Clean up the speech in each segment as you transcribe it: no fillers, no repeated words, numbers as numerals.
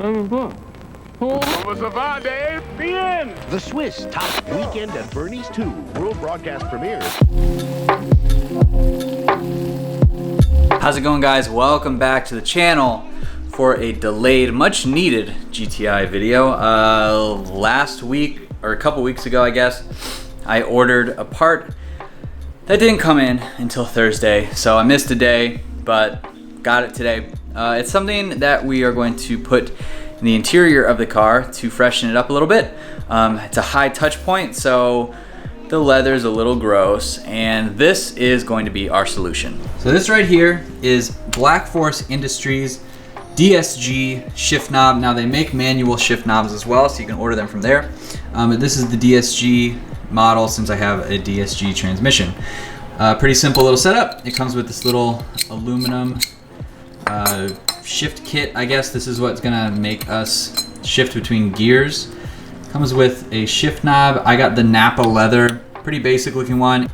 The Swiss top Weekend at Bernie's 2 world broadcast premiere. How's it going, guys? Welcome back to the channel for a delayed, much needed GTI video. Last week, or a couple weeks ago, I guess, I ordered a part that didn't come in until Thursday. So I missed a day, but got it today. It's something that we are going to put in the interior of the car to freshen it up a little bit. It's a high touch point, so the leather is a little gross, and this is going to be our solution. So this right here is Black Force Industries DSG shift knob. Now they make manual shift knobs as well, so you can order them from there. But this is the DSG model since I have a DSG transmission. Pretty simple little setup. It comes with this little aluminum shift kit, I guess. This is what's gonna make us shift between gears. Comes with a shift knob. I got the Napa Leather, pretty basic looking one.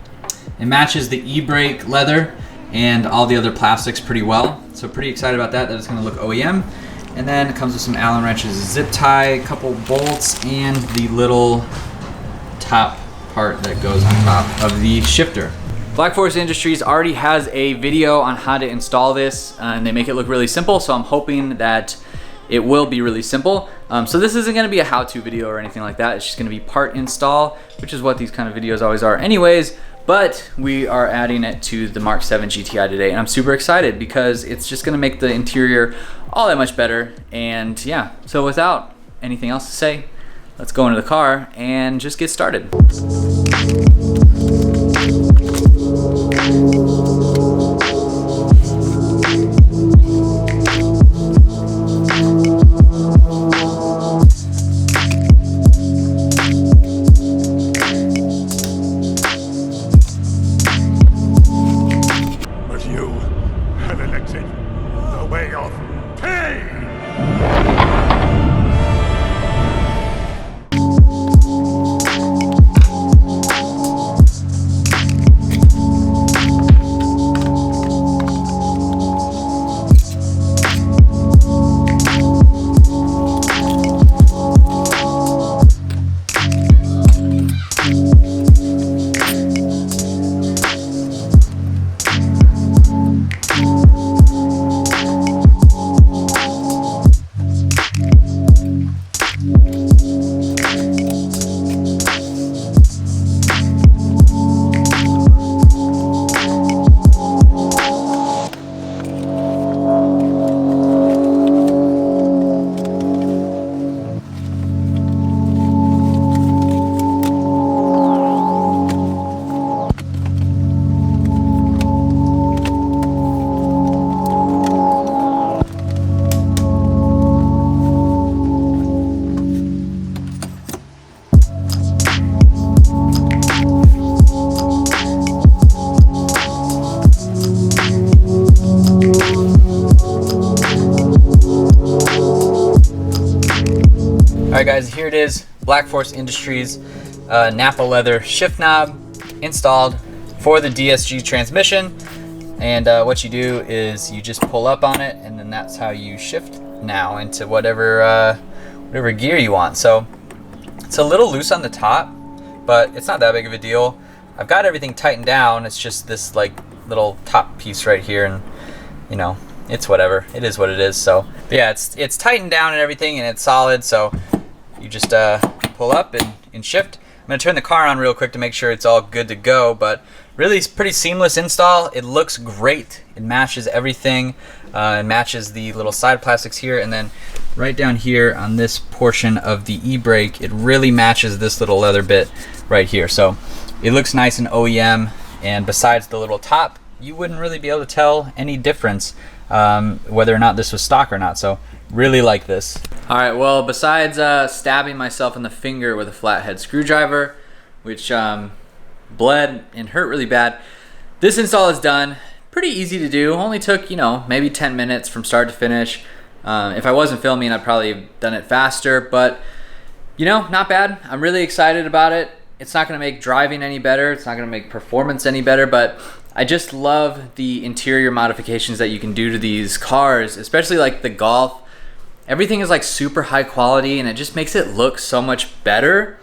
It matches the e-brake leather and all the other plastics pretty well. So pretty excited about that it's gonna look OEM. And then it comes with some Allen wrenches, zip tie, a couple bolts, and the little top part that goes on top of the shifter. Black Force Industries already has a video on how to install this, and they make it look really simple, so I'm hoping that it will be really simple. So this isn't gonna be a how-to video or anything like that. It's just gonna be part install, which is what these kind of videos always are anyways, but we are adding it to the Mk7 GTI today, and I'm super excited because it's just gonna make the interior all that much better. And yeah, so without anything else to say, let's go into the car and just get started. All right, guys, here it is. Black Force Industries Napa Leather shift knob installed for the DSG transmission. And what you do is you just pull up on it, and then that's how you shift now into whatever gear you want. So it's a little loose on the top, but it's not that big of a deal. I've got everything tightened down. It's just this like little top piece right here, and you know, it's whatever. It is what it is. So but yeah, it's tightened down and everything, and it's solid. So you just pull up and shift. I'm gonna turn the car on real quick to make sure it's all good to go, but really it's pretty seamless install. It looks great. It matches everything. It matches the little side plastics here, and then right down here on this portion of the e-brake, it really matches this little leather bit right here. So it looks nice and OEM, and besides the little top, you wouldn't really be able to tell any difference whether or not this was stock or not. So really like this. All right, well, besides stabbing myself in the finger with a flathead screwdriver, which bled and hurt really bad, this install is done. Pretty easy to do. Only took, you know, maybe 10 minutes from start to finish. If I wasn't filming, I'd probably have done it faster, but you know, not bad. I'm really excited about it. It's not gonna make driving any better. It's not gonna make performance any better, but I just love the interior modifications that you can do to these cars, especially like the Golf. everything is like super high quality, and it just makes it look so much better.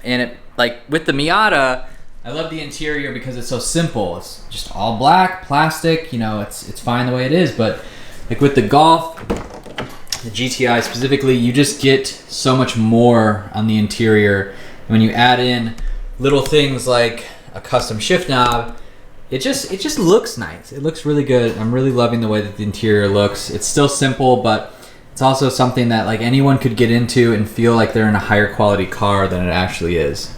And it, like with the Miata, I love the interior because it's so simple. It's just all black, plastic, you know, it's fine the way it is. But like with the Golf, the GTI specifically, you just get so much more on the interior. When you add in little things like a custom shift knob, it just looks nice. It looks really good. I'm really loving the way that the interior looks. It's still simple, but it's also something that like anyone could get into and feel like they're in a higher quality car than it actually is.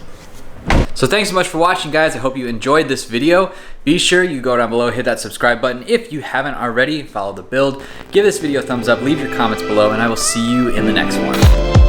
So thanks so much for watching, guys. I hope you enjoyed this video. Be sure you go down below, hit that subscribe button. If you haven't already, follow the build. Give this video a thumbs up, leave your comments below, and I will see you in the next one.